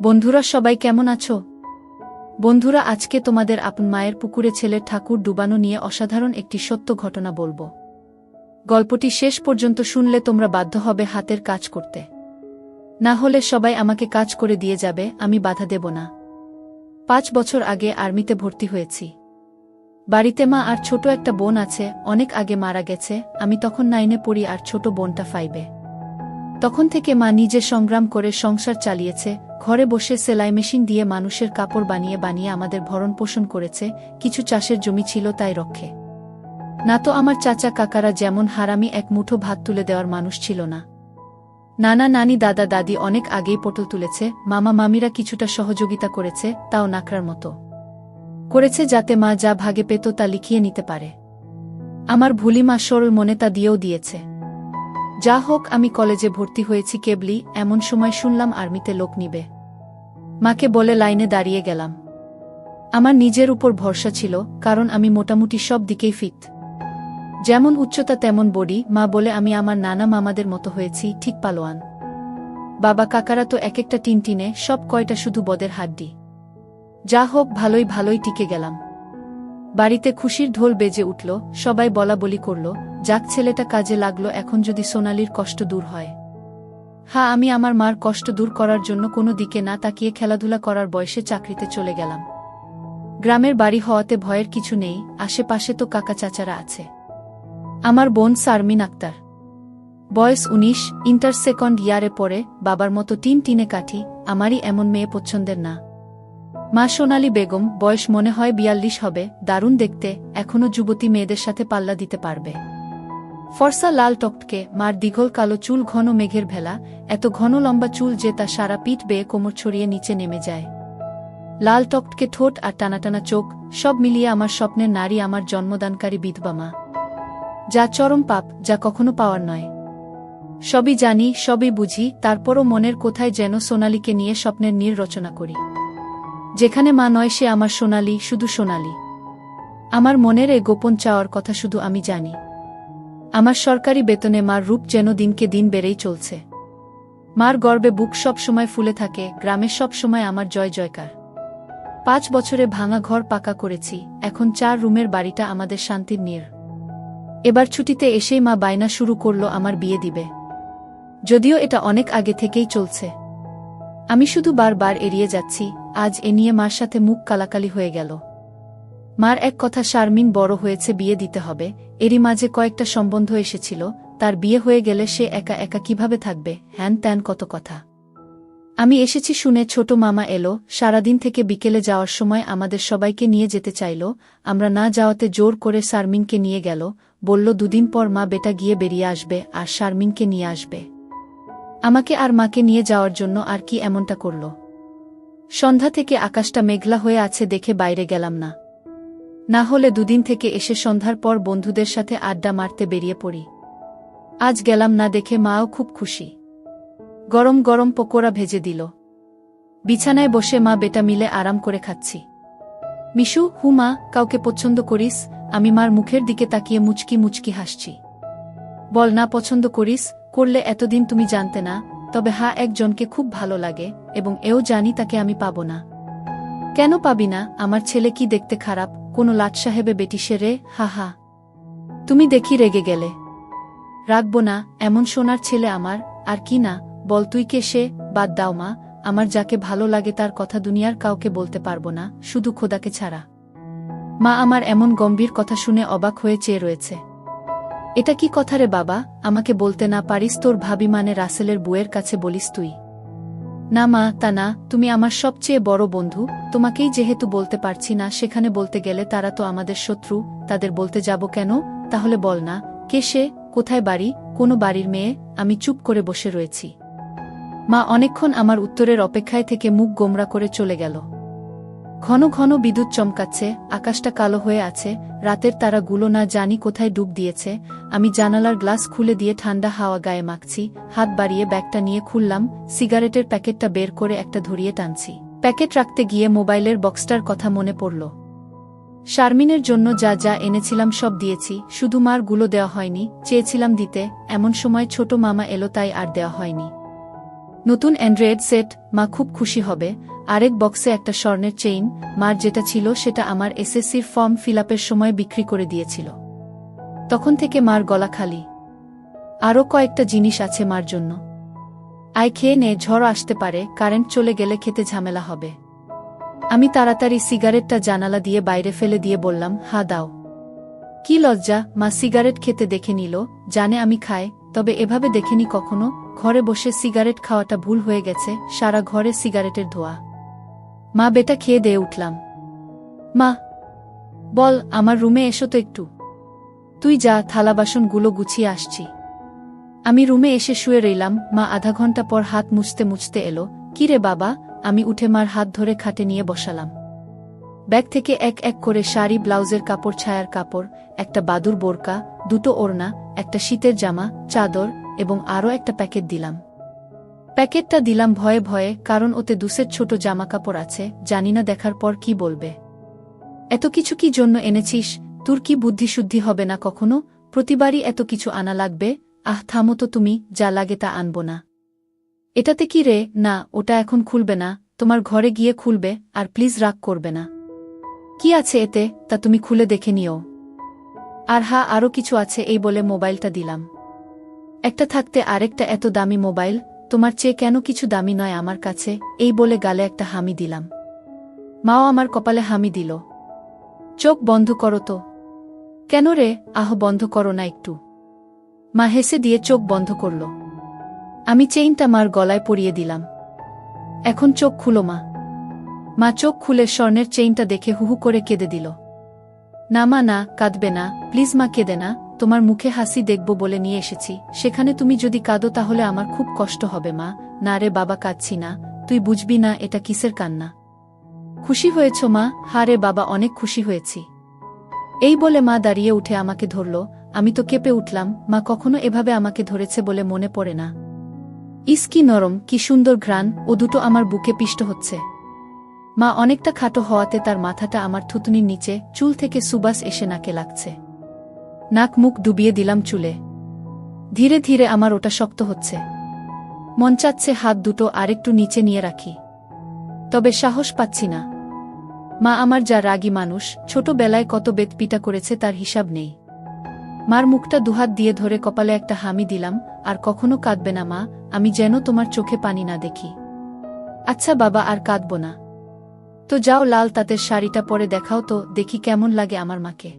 বন্ধুরা সবাই কেমন আছো? বন্ধুরা আজকে তোমাদের আপন মায়ের পুকুরে ছেলের ঠাকুর ডুবানো নিয়ে অসাধারণ একটি সত্য ঘটনা বলবো। গল্পটি শেষ পর্যন্ত শুনলে তোমরা বাধ্য হবে হাতের কাজ করতে। না হলে সবাই আমাকে কাজ করে দিয়ে যাবে, আমি বাধা দেব না। 5 বছর আগে আর্মিতে ভর্তি হয়েছি। বাড়িতে মা আর ছোট একটা বোন আছে, অনেক আগে মারা গেছে। আমি তখন 9-এ পড়ি আর ছোট বোনটা 5-এ। তখন থেকে মা নিজে সংগ্রাম করে সংসার চালিয়েছে, ঘরে বসে সেলাই মেশিন দিয়ে মানুষের কাপড় বানিয়ে বানিয়ে আমাদের ভরণ পোষণ করেছে। কিছু চাষের জমি ছিল তাই রক্ষে। না তো আমার চাচা কাকারা যেমন হারামি এক মুঠো ভাত তুলে দেওয়ার মানুষ ছিল না। নানা নানি দাদা দাদি অনেক আগেই পটল তুলেছে, মামা মামিরা কিছুটা সহযোগিতা করেছে, তাও নাকড়ার মতো করেছে যাতে মা যা ভাগে পেত তা লিখিয়ে নিতে পারে। আমার ভুলি মা সরল মনে তা দিয়েও দিয়েছে। যা হোক, আমি কলেজে ভর্তি হয়েছি কেবলই, এমন সময় শুনলাম আর্মিতে লোক নিবে। মাকে বলে লাইনে দাঁড়িয়ে গেলাম। আমার নিজের উপর ভরসা ছিল, কারণ আমি মোটামুটি সব দিকেই ফিট। যেমন উচ্চতা তেমন বডি। মা বলে আমি আমার নানা মামাদের মতো হয়েছি, ঠিক পালোয়ান। বাবা কাকারা তো এক একটা টিনটিনে, সব কয়টা শুধু বদের হাড্ডি। যা হোক, ভালোই ভালোই টিকে গেলাম। বাড়িতে খুশির ঢোল বেজে উঠল, সবাই বলা বলি করল, যাক ছেলেটা কাজে লাগলো, এখন যদি সোনালির কষ্ট দূর হয়। হ্যাঁ, আমি আমার মার কষ্ট দূর করার জন্য কোনো দিকে না তাকিয়ে খেলাধুলা করার বয়সে চাকরিতে চলে গেলাম। গ্রামের বাড়ি হওয়াতে ভয়ের কিছু নেই, আশেপাশে তো কাকা চাচারা আছে। আমার বোন শারমিন আক্তার, বয়স 19, ইন্টার সেকেন্ড ইয়ারে পড়ে। বাবার মতো টিনে কাঠি, আমারই এমন মেয়ে পছন্দের না। মা সোনালী বেগম, বয়স মনে হয় 42 হবে, দারুণ দেখতে, এখনো যুবতী মেয়েদের সাথে পাল্লা দিতে পারবে। ফর্সা লাল টকটকে, মার দীঘল কালো চুল, ঘন মেঘের ভেলা, এত ঘন লম্বা চুল যে তা সারা পিঠ বেয়ে কোমর ছড়িয়ে নিচে নেমে যায়। লাল টকটকে ঠোঁট আর টানাটানা চোখ, সব মিলিয়ে আমার স্বপ্নের নারী, আমার জন্মদানকারী বিধবা মা। যা চরম পাপ, যা কখনো পাওয়ার নয়। সবই জানি, সবই বুঝি, তারপরও মনের কোথায় যেন সোনালীকে নিয়ে স্বপ্নের নীড় রচনা করি। যেখানে মা নয় সে আমার সোনালী, শুধু সোনালী। আমার মনের এ গোপন চাওয়ার কথা শুধু আমি জানি। আমার সরকারি বেতনে মার রূপ যেন দিনকে দিন বেড়েই চলছে। মার গর্বে বুক সব সময় ফুলে থাকে, গ্রামে সব সময় আমার জয় জয়কার। 5 বছরে ভাঙা ঘর পাকা করেছি, এখন 4 রুমের বাড়িটা আমাদের শান্তির নীড়। এবার ছুটিতে এসেই মা বায়না শুরু করল আমার বিয়ে দিবে। যদিও এটা অনেক আগে থেকেই চলছে, আমি শুধু বারবার এড়িয়ে যাচ্ছি। আজ এ নিয়ে মার সাথে মুখ কালাকালি হয়ে গেল। মার এক কথা, শারমিন বড় হয়েছে, বিয়ে দিতে হবে। এরই মাঝে কয়েকটা সম্বন্ধ এসেছিল, তার বিয়ে হয়ে গেলে সে একা একা কিভাবে থাকবে, হ্যান ত্যান কত কথা। আমি এসেছি শুনে ছোট মামা এলো, সারাদিন থেকে বিকেলে যাওয়ার সময় আমাদের সবাইকে নিয়ে যেতে চাইল। আমরা না যাওয়াতে জোর করে শারমিনকে নিয়ে গেল, বলল 2 দিন পর মা বেটা গিয়ে বেরিয়ে আসবে আর শারমিনকে নিয়ে আসবে। আমাকে আর মাকে নিয়ে যাওয়ার জন্য আর কি এমনটা করল? সন্ধ্যা থেকে আকাশটা মেঘলা হয়ে আছে দেখে বাইরে গেলাম না। না হলে 2 দিন থেকে এসে সন্ধ্যার পর বন্ধুদের সাথে আড্ডা মারতে বেরিয়ে পড়ি। আজ গেলাম না দেখে মাও খুব খুশি। গরম গরম পকোড়া ভেজে দিল। বিছানায় বসে মা বেটা মিলে আরাম করে খাচ্ছি। মিশু, হুমা, কাউকে পছন্দ করিস? আমি মার মুখের দিকে তাকিয়ে মুচকি মুচকি হাসছি। বল না পছন্দ করিস, করলে এতদিন তুমি জানতে না। তবে হ্যাঁ, একজনকে খুব ভালো লাগে, এবং এও জানি তাকে আমি পাব না। কেন পাবি না? আমার ছেলে কি দেখতে খারাপ? কোনো লাট সাহেবে বেটি সে রে? হা হা। তুমি দেখি রেগে গেলে। রাখব না, এমন সোনার ছেলে আমার। আর কি না, বল তুই কে সে? বাদ দাও মা, আমার যাকে ভালো লাগে তার কথা দুনিয়ার কাউকে বলতে পারবো না, শুধু খোদাকে ছাড়া। মা আমার এমন গম্ভীর কথা শুনে অবাক হয়ে চেয়ে রয়েছে। এটা কি কথা রে বাবা? আমাকে বলতে না পারিস তোর ভাবি মানে রাসেলের বুয়ের কাছে বলিস তুই? না মা, তা না, তুমি আমার সবচেয়ে বড় বন্ধু, তোমাকেই যেহেতু বলতে পারছি না, সেখানে বলতে গেলে তারা তো আমাদের শত্রু, তাদের বলতে যাব কেন? তাহলে বল না, কে সে, কোথায় বাড়ি, কোনো বাড়ির মেয়ে? আমি চুপ করে বসে রয়েছি। মা অনেকক্ষণ আমার উত্তরের অপেক্ষায় থেকে মুখ গোমরা করে চলে গেল। ঘন ঘন বিদ্যুৎ চমকাচ্ছে, আকাশটা কালো হয়ে আছে, রাতের তারাগুলো না জানি কোথায় ডুব দিয়েছে। আমি জানালার গ্লাস খুলে দিয়ে ঠান্ডা হাওয়া গায়ে মাখছি, হাত বাড়িয়ে ব্যাগটা নিয়ে খুললাম, সিগারেটের প্যাকেটটা বের করে একটা ধরিয়ে টানছি। প্যাকেট রাখতে গিয়ে মোবাইলের বক্সটার কথা মনে পড়ল। শারমিনের জন্য যা যা এনেছিলাম সব দিয়েছি, শুধু মার গুলো দেওয়া হয়নি, চেয়েছিলাম দিতে, এমন সময় ছোট মামা এলো তাই আর দেওয়া হয়নি। নতুন অ্যান্ড্রয়েড সেট, মা খুব খুশি হবে। আরেক বক্সে একটা স্বর্ণের চেইন, মার যেটা ছিল সেটা আমার এসএসসির ফর্ম ফিলআপের সময় বিক্রি করে দিয়েছিল। তখন থেকে মার গলা খালি। আরও কয়েকটা জিনিস আছে মার জন্য। আয় খেয়ে নে, ঝড় আসতে পারে, কারেন্ট চলে গেলে খেতে ঝামেলা হবে। আমি তাড়াতাড়ি সিগারেটটা জানালা দিয়ে বাইরে ফেলে দিয়ে বললাম, হা দাও। কি লজ্জা! মা সিগারেট খেতে দেখে নিল, জানে আমি খাই, তবে এভাবে দেখেনি কখনো। ঘরে বসে সিগারেট খাওয়াটা ভুল হয়ে গেছে, সারা ঘরে সিগারেটের ধোঁয়া। মা বেটা খেয়ে দিয়ে উঠলাম। মা বল, আমার রুমে এসো তো একটু। তুই যা, থালা বাসনগুলো গুছিয়ে আসছি। আমি রুমে এসে শুয়ে রইলাম। মা আধা ঘন্টা পর হাত মুছতে মুছতে এলো। কি রে বাবা? আমি উঠে মার হাত ধরে খাটে নিয়ে বসালাম। ব্যাগ থেকে এক এক করে শাড়ি, ব্লাউজের কাপড়, ছায়ার কাপড়, একটা বাদুর বোরকা, দুটো ওড়না, একটা শীতের জামা, চাদর এবং আরও একটা প্যাকেট দিলাম। প্যাকেটটা দিলাম ভয়ে ভয়ে, কারণ ওতে দুসেট ছোট জামা কাপড় আছে, জানি না দেখার পর কি বলবে। এত কিছু কি জন্য এনেছিস? তোর কি বুদ্ধিশুদ্ধি হবে না কখনো? প্রতিবারই এত কিছু আনা লাগবে? আহ থামো তো তুমি, যা লাগে তা আনব না। এটাতে কি রে? না, ওটা এখন খুলবে না, তোমার ঘরে গিয়ে খুলবে, আর প্লিজ রাগ করবে না। কি আছে এতে, তা তুমি খুলে দেখে নিও। আর হ্যাঁ, আরও কিছু আছে, এই বলে মোবাইলটা দিলাম। একটা থাকতে আরেকটা এত দামি মোবাইল, তোমার চেয়ে কেন কিছু দামি নয় আমার কাছে, এই বলে গালে একটা হামি দিলাম। মাও আমার কপালে হামি দিল। চোখ বন্ধ করো তো। কেন রে? আহ বন্ধ করো না একটু। মা হেসে দিয়ে চোখ বন্ধ করল। আমি চেইনটা মার গলায় পরিয়ে দিলাম। এখন চোখ খুলো মা। মা চোখ খুলে স্বর্ণের চেইনটা দেখে হুহু করে কেঁদে দিল। না মা, না, কাঁদবে না, প্লিজ মা, কেঁদে না, তোমার মুখে হাসি দেখব বলে নিয়ে এসেছি, সেখানে তুমি যদি কাঁদো তাহলে আমার খুব কষ্ট হবে মা। না রে বাবা, কাঁদছি না, তুই বুঝবি না এটা কিসের কান্না। খুশি হয়েছ মা? হা রে বাবা, অনেক খুশি হয়েছি। এই বলে মা দাঁড়িয়ে উঠে আমাকে ধরল। আমি তো কেঁপে উঠলাম। মা কখনো এভাবে আমাকে ধরেছে বলে মনে পড়ে না। ইস কি নরম, কি সুন্দর ঘ্রাণ, ও দুটো আমার বুকে পিষ্ট হচ্ছে। মা অনেকটা খাটো হওয়াতে তার মাথাটা আমার থুতনির নিচে, চুল থেকে সুবাস এসে নাকে লাগছে। নাক মুখ ডুবিয়ে দিলাম চুলে। ধীরে ধীরে আমার ওটা শক্ত হচ্ছে। মন চাচ্ছে হাত দুটো আরেকটু নিচে নিয়ে রাখি, তবে সাহস পাচ্ছি না। মা আমার যা রাগী মানুষ, ছোটবেলায় কত বেতপিটা করেছে তার হিসাব নেই। মার মুখটা দুহাত দিয়ে ধরে কপালে একটা হামি দিলাম। আর কখনো কাঁদবে না মা, আমি যেন তোমার চোখে পানি না দেখি। আচ্ছা বাবা, আর কাঁদব না। তো যাও, লাল তাঁতের শাড়িটা পরে দেখাও তো, দেখি কেমন লাগে আমার মাকে।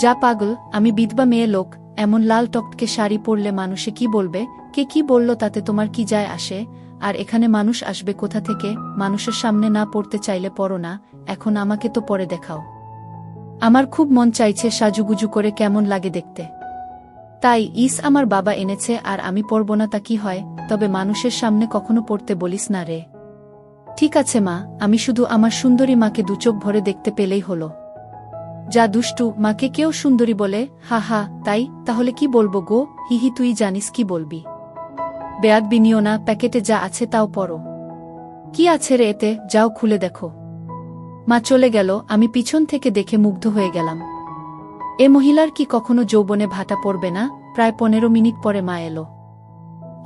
যা পাগল, আমি বিধবা মেয়ে লোক, এমন লাল টকটকে শাড়ি পরলে মানুষে কি বলবে? কে কি বলল তাতে তোমার কি যায় আসে? আর এখানে মানুষ আসবে কোথা থেকে? মানুষের সামনে না পড়তে চাইলে পড়ো না, এখন আমাকে তো পরে দেখাও। আমার খুব মন চাইছে সাজুগুজু করে কেমন লাগে দেখতে। তাই আমার বাবা এনেছে, আর আমি পরব না তা কি হয়? তবে মানুষের সামনে কখনো পড়তে বলিস না রে। ঠিক আছে মা, আমি শুধু আমার সুন্দরী মাকে দুচোখ ভরে দেখতে পেলেই হলো। যা দুষ্টু, মাকে কেউ সুন্দরী বলে? হা হা, তাই? তাহলে কি বলবো গো? হিহি, তুই জানিস কি বলবি। বেয়াদবি নিও না, প্যাকেটে যা আছে তাও পড়ো। কি আছে রে এতে? যাও খুলে দেখো। মা চলে গেল। আমি পিছন থেকে দেখে মুগ্ধ হয়ে গেলাম। এ মহিলার কি কখনো যৌবনে ভাটা পড়বে না? প্রায় 15 মিনিট পরে মা এলো।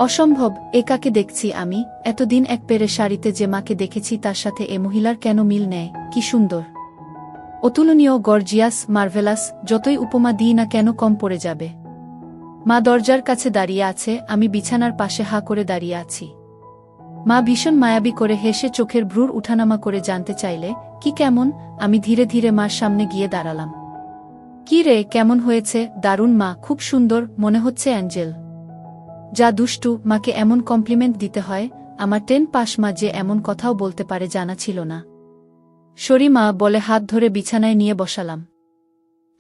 অসম্ভব, এ কাকে দেখছি আমি? এতদিন এক পেরে শাড়িতে যে মাকে দেখেছি তার সাথে এ মহিলার কেন মিল নেয়? কি সুন্দর, অতুলনীয়, গর্জিয়াস, মার্ভেলাস, যতই উপমা দিই না কেন কম পড়ে যাবে। মা দরজার কাছে দাঁড়িয়ে আছে, আমি বিছানার পাশে হা করে দাঁড়িয়ে আছি। মা ভীষণ মায়াবী করে হেসে চোখের ভ্রুর উঠানামা করে জানতে চাইলে, কি কেমন? আমি ধীরে ধীরে মার সামনে গিয়ে দাঁড়ালাম। কি রে, কেমন হয়েছে? দারুণ মা, খুব সুন্দর, মনে হচ্ছে অ্যাঞ্জেল। যা দুষ্টু, মাকে এমন কমপ্লিমেন্ট দিতে হয়? আমার 10 পাস মা যে এমন কথাও বলতে পারে জানা ছিল না। সরি মা বলে হাত ধরে বিছানায় নিয়ে বসালাম।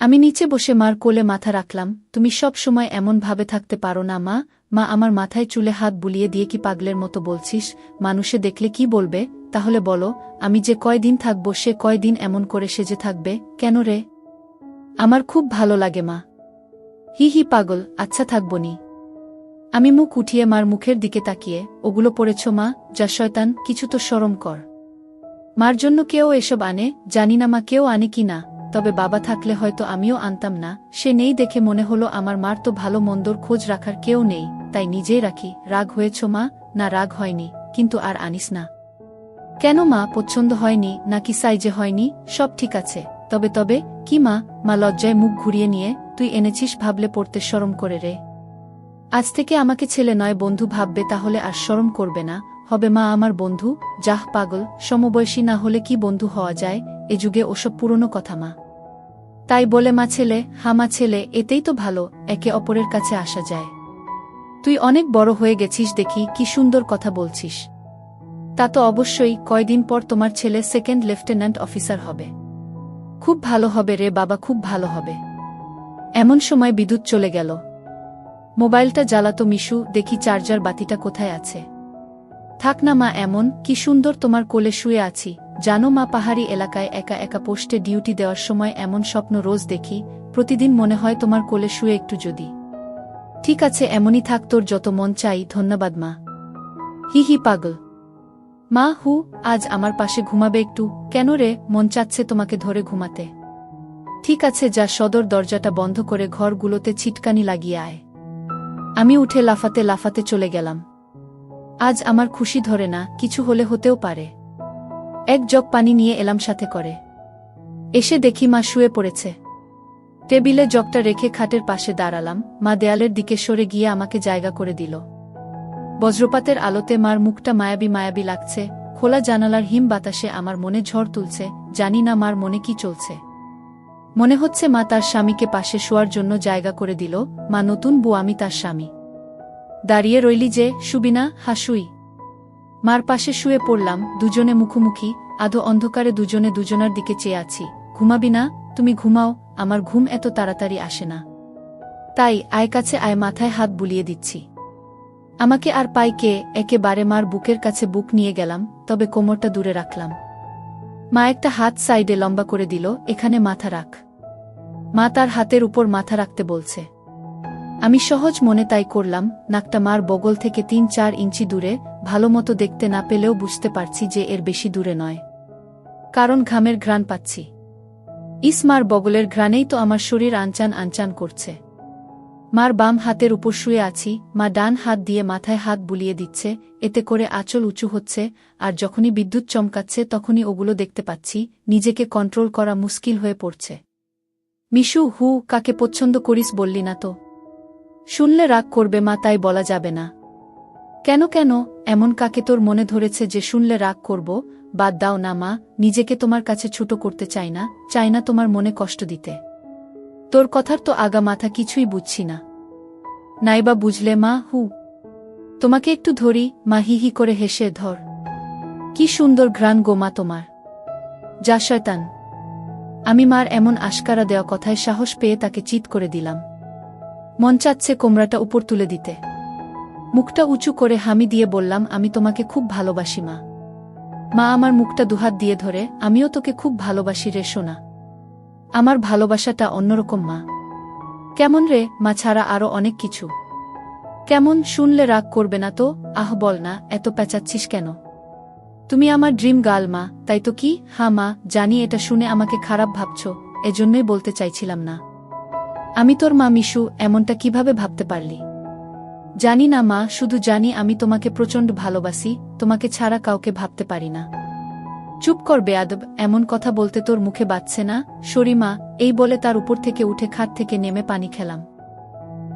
আমি নিচে বসে মার কোলে মাথা রাখলাম। তুমি সব সময় এমন ভাবে থাকতে পারো না মা? মা আমার মাথায় চুলে হাত বুলিয়ে দিয়ে, কি পাগলের মতো বলছিস? মানুষে দেখলে কি বলবে? তাহলে বলো, আমি যে কয়দিন থাকবো সে কয়দিন এমন করে সেজে থাকবে কেন রে? আমার খুব ভালো লাগে মা। হি হি পাগল, আচ্ছা থাকবনি। আমি মুখ উঠিয়ে মার মুখের দিকে তাকিয়ে, ওগুলো পড়েছ মা? যা শয়তান, কিছু তো শরম কর। মার জন্য কেউ এসব আনে? জানি না মা কেউ আনে কি না, তবে বাবা থাকলে হয়তো আমিও আনতাম না। সে নেই দেখে মনে হলো আমার মার তো ভালো মন্দর খোঁজ রাখার কেউ নেই, তাই নিজেই রাখি। রাগ হয়েছ মা? না রাগ হয়নি, কিন্তু আর আনিস না। কেন মা, পছন্দ হয়নি নাকি সাইজে হয়নি? সব ঠিক আছে। তবে তবে কি মা? মা লজ্জায় মুখ ঘুরিয়ে নিয়ে, তুই এনেছিস ভাবলে পড়তে শরম করে রে। আজ থেকে আমাকে ছেলে নয় বন্ধু ভাববে, তাহলে আর শরম করবে না। হবে মা আমার বন্ধু। যাহ পাগল, সমবয়সী না হলে কি বন্ধু হওয়া যায়? এ যুগে ওসব পুরনো কথা মা। তাই বলে মা ছেলে, হামা ছেলে, এতেই তো ভালো, একে অপরের কাছে আসা যায়। তুই অনেক বড় হয়ে গেছিস দেখি, কি সুন্দর কথা বলছিস। তা তো অবশ্যই, কয়দিন পর তোমার ছেলে সেকেন্ড লেফটেন্যান্ট অফিসার হবে। খুব ভালো হবে রে বাবা, খুব ভালো হবে। এমন সময় বিদ্যুৎ চলে গেল। মোবাইলটা জ্বালাতো মিশু, দেখি চার্জার বাতিটা কোথায় আছে। থাক না মা, এমন কি সুন্দর তোমার কোলে শুয়ে আছি। জানো মা, পাহাড়ি এলাকায় একা একা পোস্টে ডিউটি দেওয়ার সময় এমন স্বপ্ন রোজ দেখি। প্রতিদিন মনে হয় তোমার কোলে শুয়ে একটু যদি। ঠিক আছে, এমনই থাক, তোর যত মন চাই। ধন্যবাদ মা। হি হি পাগল। মা হু, আজ আমার পাশে ঘুমাবে একটু? কেন রে, মন চাচ্ছে তোমাকে ধরে ঘুমাতে। ঠিক আছে, যা সদর দরজাটা বন্ধ করে ঘরগুলোতে ছিটকানি লাগিয়ে আয়। আমি উঠে লাফাতে লাফাতে চলে গেলাম। আজ আমার খুশি ধরে না, কিছু হলে হতেও পারে। এক জগ পানি নিয়ে এলাম সাথে করে। এসে দেখি মা শুয়ে পড়েছে। টেবিলে জগটা রেখে খাটের পাশে দাঁড়ালাম। মা দেয়ালের দিকে সরে গিয়ে আমাকে জায়গা করে দিল। বজ্রপাতের আলোতে মার মুখটা মায়াবী মায়াবী লাগছে। খোলা জানালার হিম বাতাসে আমার মনে ঝড় তুলছে। জানি না মার মনে কি চলছে। মনে হচ্ছে মা তার স্বামীকে পাশে শোয়ার জন্য জায়গা করে দিল। মা নতুন বউ, আমি তার স্বামী। দাঁড়িয়ে রইলি যে, শুবি না? হাসুই। মার পাশে শুয়ে পড়লাম, দুজনে মুখোমুখি। আধো অন্ধকারে দুজনে দুজনার দিকে চেয়ে আছি। ঘুমাবি না? তুমি ঘুমাও, আমার ঘুম এত তাড়াতাড়ি আসে না। তাই আয় কাছে আয়, মাথায় হাত বুলিয়ে দিচ্ছি। আমাকে আর পাই কে? একেবারে মার বুকের কাছে বুক নিয়ে গেলাম, তবে কোমরটা দূরে রাখলাম। মা একটা হাত সাইডে লম্বা করে দিল, এখানে মাথা রাখ। মা তার হাতের উপর মাথা রাখতে বলছে। আমি সহজ মনে তাই করলাম। নাকটা মার বগল থেকে ৩-৪ ইঞ্চি দূরে। ভালোমতো দেখতে না পেলেও বুঝতে পারছি যে এর বেশি দূরে নয়, কারণ ঘামের ঘ্রাণ পাচ্ছি। মার বগলের ঘ্রাণেই তো আমার শরীর আনচান আনচান করছে। মার বাম হাতের উপর শুয়ে আছি। মা ডান হাত দিয়ে মাথায় হাত বুলিয়ে দিচ্ছে, এতে করে আঁচল উঁচু হচ্ছে। আর যখনই বিদ্যুৎ চমকাচ্ছে তখনই ওগুলো দেখতে পাচ্ছি। নিজেকে কন্ট্রোল করা মুশকিল হয়ে পড়ছে। মিশু, হু, কাকে পছন্দ করিস বললি না তো? শুনলে রাগ করবে মা, তাই বলা যাবে না। কেন কেন, এমন কাকে তোর মনে ধরেছে যে শুনলে রাগ করব? বাদ দাও না মা, নিজেকে তোমার কাছে ছোট করতে চাই না তোমার মনে কষ্ট দিতে। তোর কথার তো আগা মাথা কিছুই বুঝছি না। নাইবা বুঝলে মা, হু। তোমাকে একটু ধরি। মা হি হি করে হেসে, ধর। কি সুন্দর ঘ্রাণ গো মা তোমার। যা শয়তান। আমি মার এমন আশকারা দেওয়া কথায় সাহস পেয়ে তাকে চিৎ করে দিলাম। মন চাচ্ছে কোমরাটা উপর তুলে দিতে। মুখটা উঁচু করে হামি দিয়ে বললাম, আমি তোমাকে খুব ভালোবাসি মা। মা আমার মুখটা দুহাত দিয়ে ধরে, আমিও তোকে খুব ভালোবাসি রে সোনা। আমার ভালোবাসাটা অন্যরকম মা। কেমন রে? মা ছাড়া আরো অনেক কিছু। কেমন? শুনলে রাগ করবে না তো? আহ বল না, এত পেঁচাচ্ছিস কেন? তুমি আমার ড্রিম গার্ল মা, তাই তো? কি? হ্যাঁ মা, জানি এটা শুনে আমাকে খারাপ ভাবছ, এজন্যই বলতে চাইছিলাম না। আমি তোর মা মিশু, এমনটা কিভাবে ভাবতে পারলি? জানি না মা, শুধু জানি আমি তোমাকে প্রচণ্ড ভালোবাসি। তোমাকে ছাড়া কাউকে ভাবতে পারি না। চুপ কর বেয়াদব, এমন কথা বলতে তোর মুখে বাজছে না? সরি মা। এই বলে তার উপর থেকে উঠে খাট থেকে নেমে পানি খেলাম।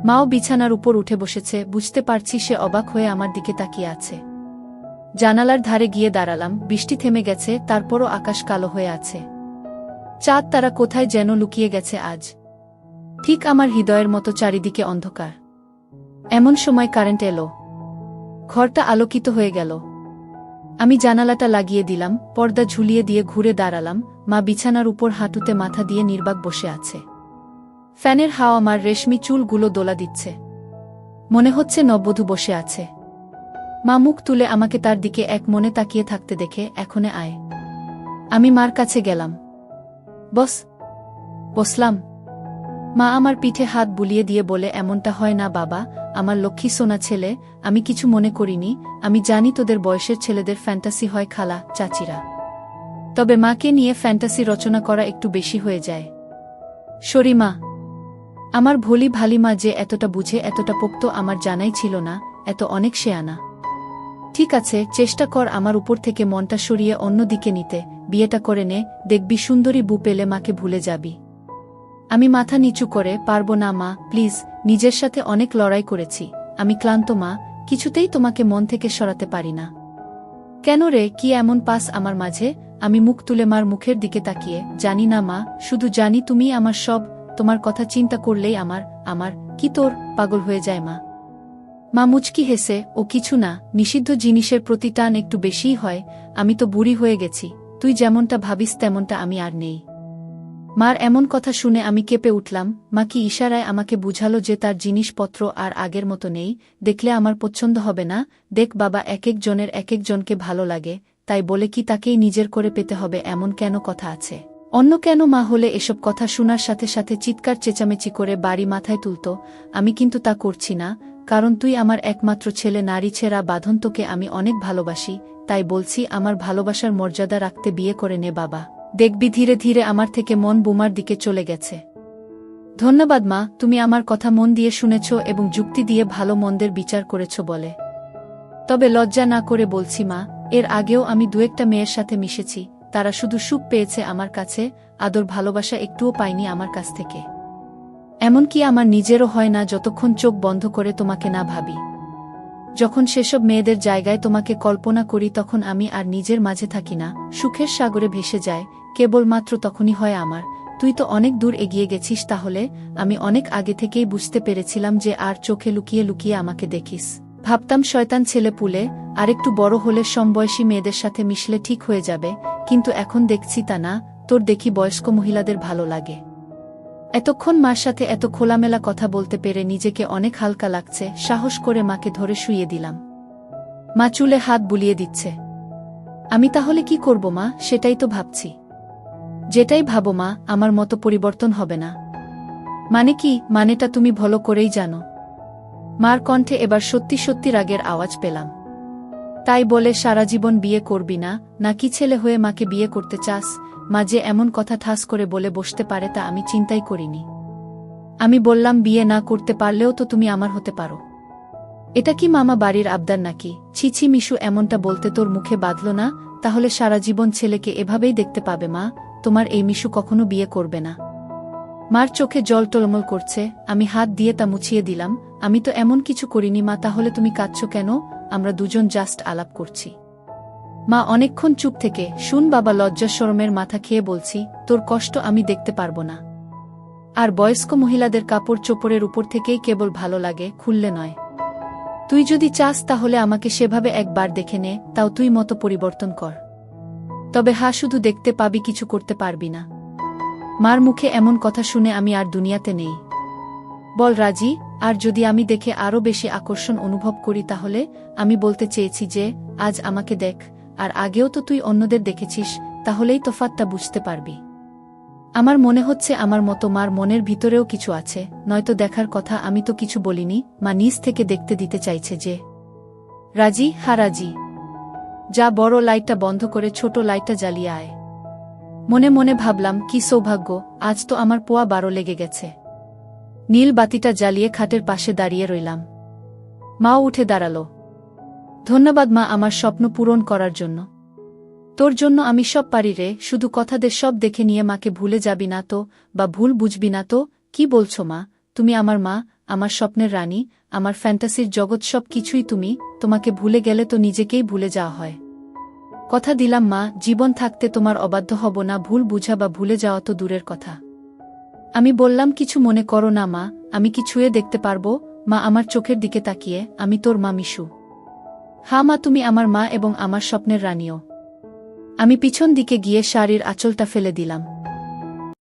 মাও বিছানার উপর উঠে বসেছে। বুঝতে পারছি সে অবাক হয়ে আমার দিকে তাকিয়ে আছে। জানালার ধারে গিয়ে দাঁড়ালাম। বৃষ্টি থেমে গেছে, তারপরও আকাশ কালো হয়ে আছে। চাঁদ তারা কোথায় যেন লুকিয়ে গেছে আজ। ঠিক আমার হৃদয়ের মতো চারিদিকে অন্ধকার। এমন সময় কারেন্ট এলো। ঘরটা আলোকিত হয়ে গেল। আমি জানালাটা লাগিয়ে দিলাম, পর্দা ঝুলিয়ে দিয়ে ঘুরে দাঁড়ালাম। মা বিছানার উপর হাঁটুতে মাথা দিয়ে নির্বাক বসে আছে। ফ্যানের হাওয়া আমার রেশমি চুলগুলো দোলা দিচ্ছে। মনে হচ্ছে নববধূ বসে আছে। মা মুখ তুলে আমাকে তার দিকে এক মনে তাকিয়ে থাকতে দেখে, এখনে আয়। আমি মার কাছে গেলাম। বস। বসলাম। মা আমার পিঠে হাত বুলিয়ে দিয়ে বলে, এমনটা হয় না বাবা, আমার লক্ষ্মী সোনা ছেলে। আমি কিছু মনে করিনি। আমি জানি তোদের বয়সের ছেলেদের ফ্যান্টাসি হয় খালা, চাচিরা। তবে মাকে নিয়ে ফ্যান্টাসি রচনা করা একটু বেশি হয়ে যায়। সরি মা। আমার ভোলি ভালি মা যে এতটা বুঝে, এতটা পোক্ত আমার জানাই ছিল না। এত অনেক শেয়ানা। ঠিক আছে, চেষ্টা কর আমার উপর থেকে মনটা সরিয়ে অন্য দিকে নিতে, বিয়েটা করে নে, দেখবি সুন্দরী বউ পেলে মাকে ভুলে যাবি। আমি মাথা নিচু করে, পারবো না মা, প্লিজ, নিজের সাথে অনেক লড়াই করেছি, আমি ক্লান্ত মা, কিছুতেই তোমাকে মন থেকে সরাতে পারি না। কেন রে, কি এমন পাস আমার মাঝে? আমি মুখ তুলে মার মুখের দিকে তাকিয়ে, জানি না মা, শুধু জানি তুমি আমার সব, তোমার কথা চিন্তা করলেই আমার কি তোর পাগল হয়ে যায় মা। মা মুচকি হেসে, ও কিছু না, নিষিদ্ধ জিনিসের প্রতি টান একটু বেশিই হয়, আমি তো বুড়ি হয়ে গেছি, তুই যেমনটা ভাবিস তেমনটা আমি আর নেই। মার এমন কথা শুনে আমি কেঁপে উঠলাম। মা কি ইশারায় আমাকে বুঝালো যে তার জিনিসপত্র আর আগের মতো নেই, দেখলে আমার পছন্দ হবে না? দেখ বাবা, এক একজনের এক একজনকে ভালো লাগে, তাই বলে কি তাকেই নিজের করে পেতে হবে এমন কেন কথা আছে? অন্য কেন মা হলে এসব কথা শোনার সাথে সাথে চিৎকার চেঁচামেচি করে বাড়ি মাথায় তুলত। আমি কিন্তু তা করছি না, কারণ তুই আমার একমাত্র ছেলে, নারী ছেঁড়া বাঁধন, তোকে আমি অনেক ভালোবাসি, তাই বলছি আমার ভালোবাসার মর্যাদা রাখতে বিয়ে করে নে বাবা। দেখবি ধীরে ধীরে আমার থেকে মন বোমার দিকে চলে গেছে। ধন্যবাদ মা, তুমি আমার কথা মন দিয়ে শুনেছ এবং যুক্তি দিয়ে ভালো মন্দের বিচার করেছ বলে। তবে লজ্জা না করে বলছি মা, এর আগেও আমি দু একটা মেয়ের সাথে মিশেছি, তারা শুধু সুখ পেয়েছে আমার কাছে, আদর ভালোবাসা একটুও পাইনি আমার কাছ থেকে। এমনকি আমার নিজেরও হয় না যতক্ষণ চোখ বন্ধ করে তোমাকে না ভাবি। যখন সেসব মেয়েদের জায়গায় তোমাকে কল্পনা করি তখন আমি আর নিজের মাঝে থাকি না, সুখের সাগরে ভেসে যায়, কেবলমাত্র তখনই হয় আমার। তুই তো অনেক দূর এগিয়ে গেছিস তাহলে, আমি অনেক আগে থেকেই বুঝতে পেরেছিলাম যে আর চোখে লুকিয়ে লুকিয়ে আমাকে দেখিস। ভাবতাম শয়তান ছেলে পুলে, আরেকটু বড় হলে সমবয়সী মেয়েদের সাথে মিশলে ঠিক হয়ে যাবে, কিন্তু এখন দেখছি তা না, তোর দেখি বয়স্ক মহিলাদের ভালো লাগে। এতক্ষণ মার সাথে এত খোলামেলা কথা বলতে পেরে নিজেকে অনেক হালকা লাগছে। সাহস করে মাকে ধরে শুইয়ে দিলাম। মা চুলে হাত বুলিয়ে দিচ্ছে। আমি তাহলে কি করব মা, সেটাই তো ভাবছি। যেটাই ভাবো মা, আমার মতো পরিবর্তন হবে না। মানে কি? মানেটা তুমি ভালো করেই জানো। মার কণ্ঠে এবার সত্যি সত্যি রাগের আওয়াজ পেলাম। তাই বলে সারা জীবন বিয়ে করবি না, নাকি ছেলে হয়ে মাকে বিয়ে করতে চাস? মা যে এমন কথা ঠাস করে বলে বসতে পারে তা আমি চিন্তাই করিনি। আমি বললাম, বিয়ে না করতে পারলেও তো তুমি আমার হতে পারো। এটা কি মামা বাড়ির আবদার নাকি? ছিছি মিশু, এমনটা বলতে তোর মুখে বাঁধল না? তাহলে সারা জীবন ছেলেকে এভাবেই দেখতে পাবে মা, তোমার এই মিশু কখনো বিয়ে করবে না। মার চোখে জল টলমল করছে, আমি হাত দিয়ে তা মুছিয়ে দিলাম। আমি তো এমন কিছু করিনি মা, তাহলে তুমি কাঁদছো কেন? আমরা দুজন জাস্ট আলাপ করছি। মা অনেকক্ষণ চুপ থেকে, শুন বাবা, লজ্জা শরমের মাথা খেয়ে বলছি, তোর কষ্ট আমি দেখতে পারবো না। আর বয়স্ক মহিলাদের কাপড় চোপড়ের উপর থেকেই কেবল ভালো লাগে, খুললে নয়। তুই যদি চাস তাহলে আমাকে সেভাবে একবার দেখে নে, তাও তুই মতো পরিবর্তন কর। তবে শুধু দেখতে পাবি, কিছু করতে পারবি না। মার মুখে এমন কথা শুনে আমি আর দুনিয়াতে নেই। বল রাজি? আর যদি আমি দেখে আরও বেশি আকর্ষণ অনুভব করি তাহলে? আমি বলতে চেয়েছি যে, আজ আমাকে দেখ, আর আগেও তো তুই অন্যদের দেখেছিস, তাহলেই তফাৎটা বুঝতে পারবি। আমার মনে হচ্ছে আমার মতো মার মনের ভিতরেও কিছু আছে, নয়তো দেখার কথা। আমি তো কিছু বলিনি, মা নিজ থেকে দেখতে দিতে চাইছে যে। রাজি? রাজি। যা, বড় লাইটটা বন্ধ করে ছোট লাইটটা জ্বালিয়ে আয়। মনে মনে ভাবলাম, কি সৌভাগ্য, আজ তো আমার পোয়া 12 লেগে গেছে। নীল বাতিটা জ্বালিয়ে খাটের পাশে দাঁড়িয়ে রইলাম। মাও উঠে দাঁড়ালো। ধন্যবাদ মা, আমার স্বপ্ন পূরণ করার জন্য। তোর জন্য আমি সব পারি রে, শুধু কথাদের সব দেখে নিয়ে মাকে ভুলে যাবি না তো, বা ভুল বুঝবি না তো? কি বলছো মা? তুমি আমার মা, আমার স্বপ্নের রানী, আমার ফ্যান্টাসির জগৎ, সব কিছুই তুমি। তোমাকে ভুলে গেলে তো নিজেকেই ভুলে যাওয়া হয়। কথা দিলাম মা, জীবন থাকতে তোমার অবাধ্য হব না। ভুল বুঝা বা ভুলে যাওয়া তো দূরের কথা। আমি বললাম, কিছু মনে করো না মা, আমি কি ছুঁয়ে দেখতে পারবো? মা আমার চোখের দিকে তাকিয়ে, আমি তোর মা মিশু। মা, তুমি আমার মা এবং আমার স্বপ্নের রানীও। আমি পিছন দিকে গিয়ে শাড়ির আঁচলটা ফেলে দিলাম।